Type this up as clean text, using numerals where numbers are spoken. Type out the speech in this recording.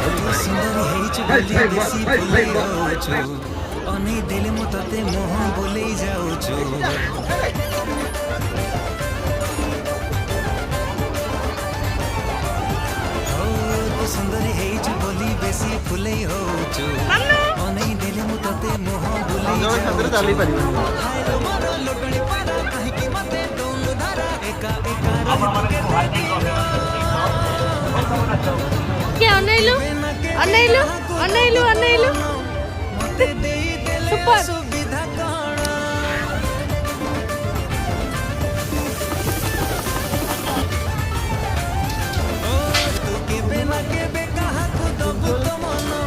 तू सुंदरी ହେଇଛୁ ବୋଲି ବେଶୀ ଫୁଲେଇ ହଉଛୁ ଅନେଇ ଦେଲେ ମୁଁ ତତେ ମୁହଁ ବୁଲେଇ ଯାଉଛୁ तू सुंदरी ହେଇଛୁ ବୋଲି ବେଶୀ ଫୁଲେଇ ହଉଛୁ ଅନେଇ ଦେଲେ ମୁଁ ତତେ ମୁହଁ ବୁଲେଇ ଯାଉଛୁ ଚାଲି ପାରିବ ହାୟ ମୋର ଲୁଟଣି ପାରା କାହିଁକି ମତେ ଦଉନୁ ଧାରା ଏକା ଏକା क्या अनैलु अनैलु अनैलु अनैलु सुपर सुविधा कौन ओ तू केबे ना केबे कहा को दबु तो मनो